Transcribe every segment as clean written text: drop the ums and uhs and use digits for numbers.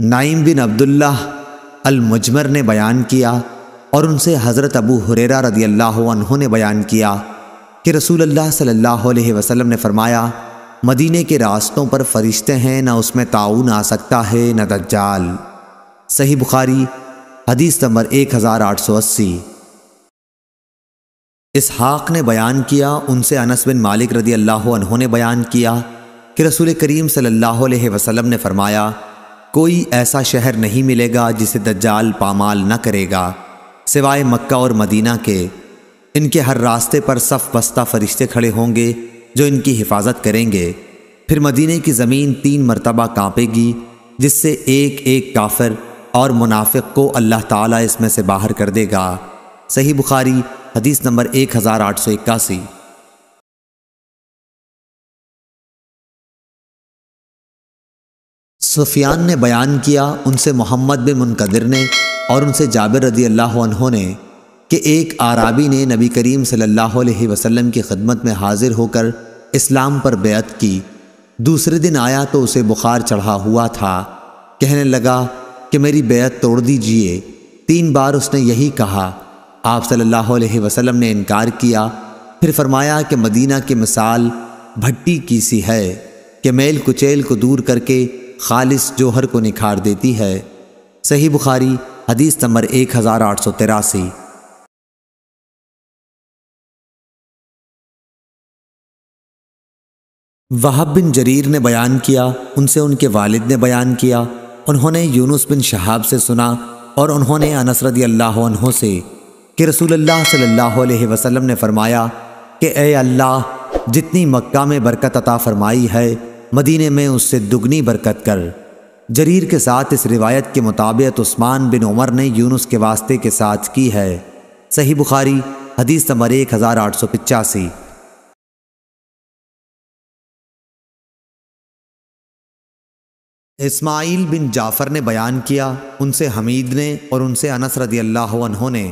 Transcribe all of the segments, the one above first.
نعیم بن عبداللہ المجمر نے بیان کیا اور ان سے حضرت ابو ہریرہ رضی اللہ عنہ نے بیان کیا کہ رسول اللہ صلی اللہ علیہ وسلم نے فرمایا، مدینے کے راستوں پر فرشتے ہیں، نہ اس میں طاعون آ سکتا ہے نہ دجال۔ صحیح بخاری حدیث نمبر 1880۔ اسحاق نے بیان کیا، ان سے انس بن مالک رضی اللہ عنہ نے بیان کیا کہ رسول کریم صلی اللہ علیہ وسلم نے فرمایا، کوئی ایسا شہر نہیں ملے گا جسے دجال پامال نہ کرے گا سوائے مکہ اور مدینہ کے۔ ان کے ہر راستے پر صف بستہ فرشتے کھڑے ہوں گے جو ان کی حفاظت کریں گے۔ پھر مدینے کی زمین 3 مرتبہ کانپے گی، جس سے ایک ایک کافر اور منافق کو اللہ تعالیٰ اس میں سے باہر کر دے گا۔ صحیح بخاری حدیث نمبر 1881۔ سفیان نے بیان کیا، ان سے محمد بن منقدر نے اور ان سے جابر رضی اللہ عنہ نے کہ ایک اعرابی نے نبی کریم صلی اللہ علیہ وسلم کی خدمت میں حاضر ہو کر اسلام پر بیعت کی۔ دوسرے دن آیا تو اسے بخار چڑھا ہوا تھا، کہنے لگا کہ میری بیعت توڑ دیجئے۔ 3 بار اس نے یہی کہا۔ آپ صلی اللہ علیہ وسلم نے انکار کیا، پھر فرمایا کہ مدینہ کی مثال بھٹی کی سی ہے کہ میل کچیل کو دور کر کے خالص جوہر کو نکھار دیتی ہے۔ صحیح بخاری حدیث نمبر 1883۔ وہب بن جریر نے بیان کیا، ان سے ان کے والد نے بیان کیا، انہوں نے یونس بن شہاب سے سنا اور انہوں نے انس رضی اللہ عنہ سے کہ رسول اللہ صلی اللہ علیہ وسلم نے فرمایا کہ اے اللہ، جتنی مکہ میں برکت عطا فرمائی ہے، مدینے میں اس سے دگنی برکت کر۔ جریر کے ساتھ اس روایت کے مطابق عثمان بن عمر نے یونس کے واسطے کے ساتھ کی ہے۔ صحیح بخاری حدیث نمبر 1885۔ اسماعیل بن جعفر نے بیان کیا، ان سے حمید نے اور ان سے انس رضی اللہ عنہ نے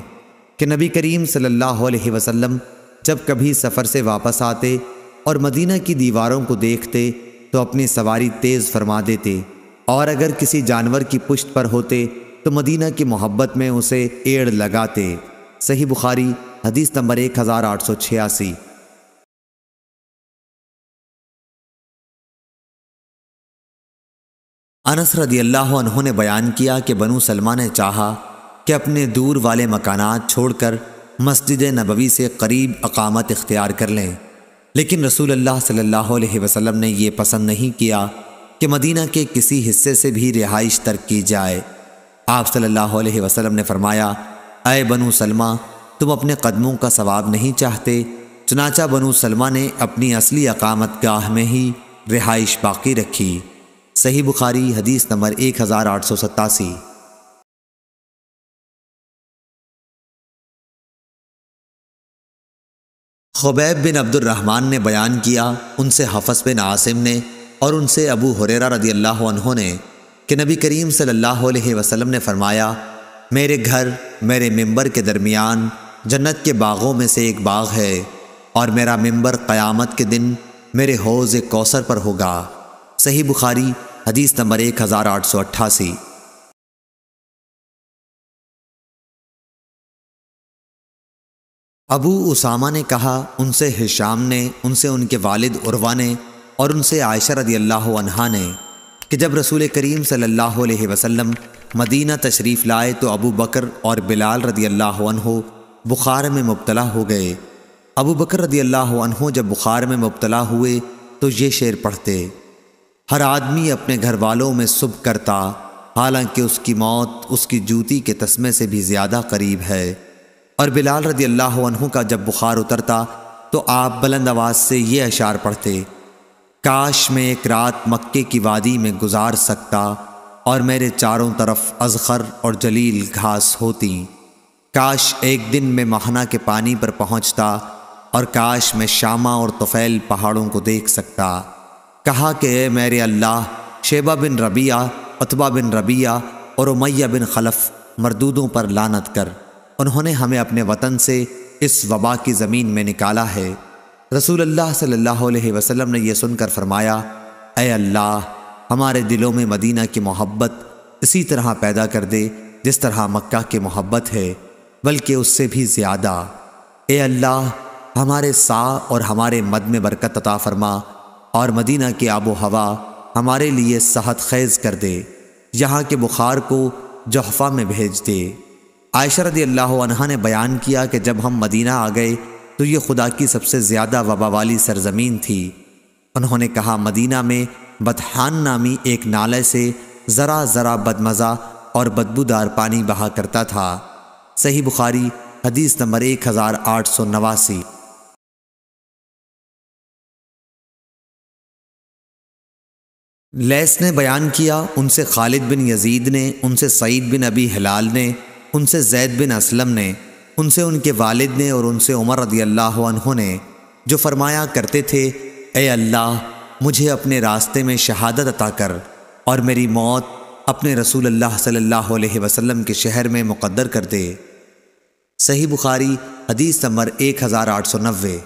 کہ نبی کریم صلی اللہ علیہ وسلم جب کبھی سفر سے واپس آتے اور مدینہ کی دیواروں کو دیکھتے تو اپنی سواری تیز فرما دیتے، اور اگر کسی جانور کی پشت پر ہوتے تو مدینہ کی محبت میں اسے ایڑ لگاتے۔ صحیح بخاری حدیث نمبر 1886۔ انس رضی اللہ عنہ نے بیان کیا کہ بنو سلمہ نے چاہا کہ اپنے دور والے مکانات چھوڑ کر مسجد نبوی سے قریب اقامت اختیار کر لیں، لیکن رسول اللہ صلی اللہ علیہ وسلم نے یہ پسند نہیں کیا کہ مدینہ کے کسی حصے سے بھی رہائش ترک کی جائے۔ آپ صلی اللہ علیہ وسلم نے فرمایا، اے بنو سلمہ، تم اپنے قدموں کا ثواب نہیں چاہتے؟ چنانچہ بنو سلمہ نے اپنی اصلی اقامت گاہ میں ہی رہائش باقی رکھی۔ صحیح بخاری حدیث نمبر 1887۔ خبیب بن عبد الرحمن نے بیان کیا، ان سے حفص بن عاصم نے اور ان سے ابو ہریرہ رضی اللہ عنہ نے کہ نبی کریم صلی اللہ علیہ وسلم نے فرمایا، میرے گھر میرے ممبر کے درمیان جنت کے باغوں میں سے ایک باغ ہے، اور میرا ممبر قیامت کے دن میرے حوض کوثر پر ہوگا۔ صحیح بخاری حدیث نمبر 1888۔ ابو اسامہ نے کہا، ان سے ہشام نے، ان سے ان کے والد عروہ نے اور ان سے عائشہ رضی اللہ عنہا نے کہ جب رسول کریم صلی اللہ علیہ وسلم مدینہ تشریف لائے تو ابو بکر اور بلال رضی اللہ عنہ بخار میں مبتلا ہو گئے۔ ابو بکر رضی اللہ عنہ جب بخار میں مبتلا ہوئے تو یہ شعر پڑھتے، ہر آدمی اپنے گھر والوں میں صبح کرتا، حالانکہ اس کی موت اس کی جوتی کے تسمے سے بھی زیادہ قریب ہے۔ اور بلال رضی اللہ عنہ کا جب بخار اترتا تو آپ بلند آواز سے یہ اشعار پڑھتے، کاش میں ایک رات مکے کی وادی میں گزار سکتا، اور میرے چاروں طرف اذخر اور جلیل گھاس ہوتی، کاش ایک دن میں مہنا کے پانی پر پہنچتا، اور کاش میں شامہ اور طفیل پہاڑوں کو دیکھ سکتا۔ کہا کہ اے میرے اللہ، شیبہ بن ربیعہ، عتبہ بن ربیعہ اور امیہ بن خلف مردودوں پر لعنت کر، انہوں نے ہمیں اپنے وطن سے اس وبا کی زمین میں نکالا ہے۔ رسول اللہ صلی اللہ علیہ وسلم نے یہ سن کر فرمایا، اے اللہ، ہمارے دلوں میں مدینہ کی محبت اسی طرح پیدا کر دے جس طرح مکہ کی محبت ہے، بلکہ اس سے بھی زیادہ۔ اے اللہ، ہمارے سا اور ہمارے مد میں برکت عطا فرما، اور مدینہ کی آب و ہوا ہمارے لیے صحت خیز کر دے، یہاں کے بخار کو جحفہ میں بھیج دے۔ عائشہ رضی اللہ عنہا نے بیان کیا کہ جب ہم مدینہ آ گئے تو یہ خدا کی سب سے زیادہ وبا والی سرزمین تھی۔ انہوں نے کہا مدینہ میں بطحان نامی ایک نالے سے ذرا ذرا بدمزہ اور بدبودار پانی بہا کرتا تھا۔ صحیح بخاری حدیث نمبر 1889۔ لیث نے بیان کیا، ان سے خالد بن یزید نے، ان سے سعید بن ابی ہلال نے، ان سے زید بن اسلم نے، ان سے ان کے والد نے اور ان سے عمر رضی اللہ عنہ نے، جو فرمایا کرتے تھے اے اللہ مجھے اپنے راستے میں شہادت عطا کر اور میری موت اپنے رسول اللہ صلی اللہ علیہ وسلم کے شہر میں مقدر کر دے۔ صحیح بخاری حدیث نمبر 1890۔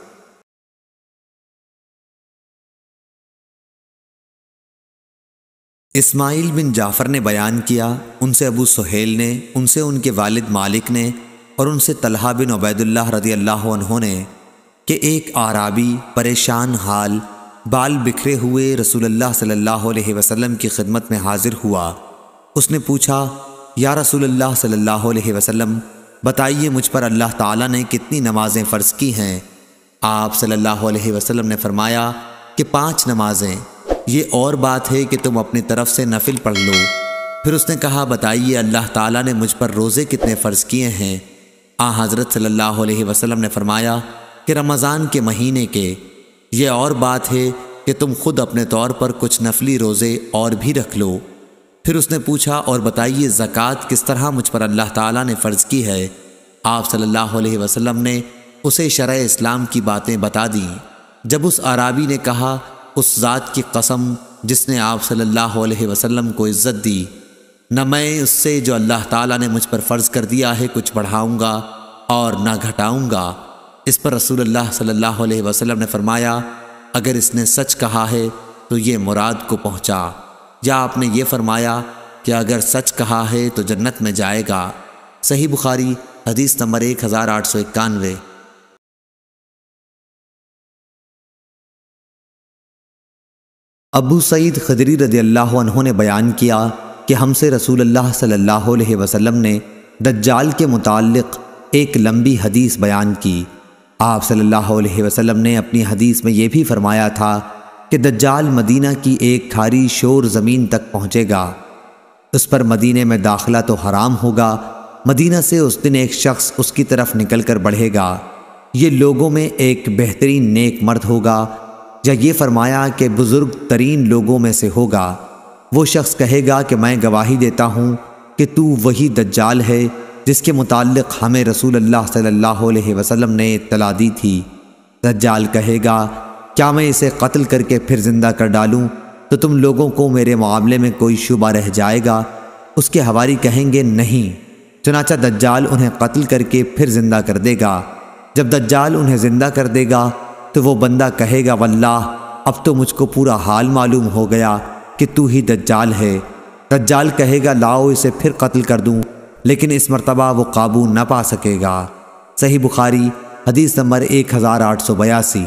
اسماعیل بن جعفر نے بیان کیا، ان سے ابو سہیل نے، ان سے ان کے والد مالک نے اور ان سے طلحہ بن عبید اللہ رضی اللہ عنہ نے کہ ایک اعرابی پریشان حال بال بکھرے ہوئے رسول اللہ صلی اللہ علیہ وسلم کی خدمت میں حاضر ہوا۔ اس نے پوچھا یا رسول اللہ صلی اللہ علیہ وسلم بتائیے مجھ پر اللہ تعالیٰ نے کتنی نمازیں فرض کی ہیں؟ آپ صلی اللہ علیہ وسلم نے فرمایا کہ 5 نمازیں، یہ اور بات ہے کہ تم اپنی طرف سے نفل پڑھ لو۔ پھر اس نے کہا بتائیے اللہ تعالیٰ نے مجھ پر روزے کتنے فرض کیے ہیں؟ حضرت صلی اللہ علیہ وسلم نے فرمایا کہ رمضان کے مہینے کے، یہ اور بات ہے کہ تم خود اپنے طور پر کچھ نفلی روزے اور بھی رکھ لو۔ پھر اس نے پوچھا اور بتائیے زکوٰۃ کس طرح مجھ پر اللہ تعالیٰ نے فرض کی ہے؟ آپ صلی اللہ علیہ وسلم نے اسے شرع اسلام کی باتیں بتا دیں۔ جب اس اعرابی نے کہا اس ذات کی قسم جس نے آپ صلی اللہ علیہ وسلم کو عزت دی، نہ میں اس سے جو اللہ تعالیٰ نے مجھ پر فرض کر دیا ہے کچھ بڑھاؤں گا اور نہ گھٹاؤں گا، اس پر رسول اللہ صلی اللہ علیہ وسلم نے فرمایا اگر اس نے سچ کہا ہے تو یہ مراد کو پہنچا، یا آپ نے یہ فرمایا کہ اگر سچ کہا ہے تو جنت میں جائے گا۔ صحیح بخاری حدیث نمبر 1891۔ ابو سعید خدری رضی اللہ عنہ نے بیان کیا کہ ہم سے رسول اللہ صلی اللہ علیہ وسلم نے دجال کے متعلق ایک لمبی حدیث بیان کی۔ آپ صلی اللہ علیہ وسلم نے اپنی حدیث میں یہ بھی فرمایا تھا کہ دجال مدینہ کی ایک کھاری شور زمین تک پہنچے گا، اس پر مدینے میں داخلہ تو حرام ہوگا، مدینہ سے اس دن ایک شخص اس کی طرف نکل کر بڑھے گا، یہ لوگوں میں ایک بہترین نیک مرد ہوگا، یا یہ فرمایا کہ بزرگ ترین لوگوں میں سے ہوگا۔ وہ شخص کہے گا کہ میں گواہی دیتا ہوں کہ تو وہی دجال ہے جس کے متعلق ہمیں رسول اللہ صلی اللہ علیہ وسلم نے اطلاع دی تھی۔ دجال کہے گا کیا میں اسے قتل کر کے پھر زندہ کر ڈالوں تو تم لوگوں کو میرے معاملے میں کوئی شبہ رہ جائے گا؟ اس کے حواری کہیں گے نہیں، چنانچہ دجال انہیں قتل کر کے پھر زندہ کر دے گا۔ جب دجال انہیں زندہ کر دے گا تو وہ بندہ کہے گا واللہ اب تو مجھ کو پورا حال معلوم ہو گیا کہ تو ہی دجال ہے۔ دجال کہے گا لاؤ اسے پھر قتل کر دوں، لیکن اس مرتبہ وہ قابو نہ پا سکے گا۔ صحیح بخاری حدیث نمبر 1882۔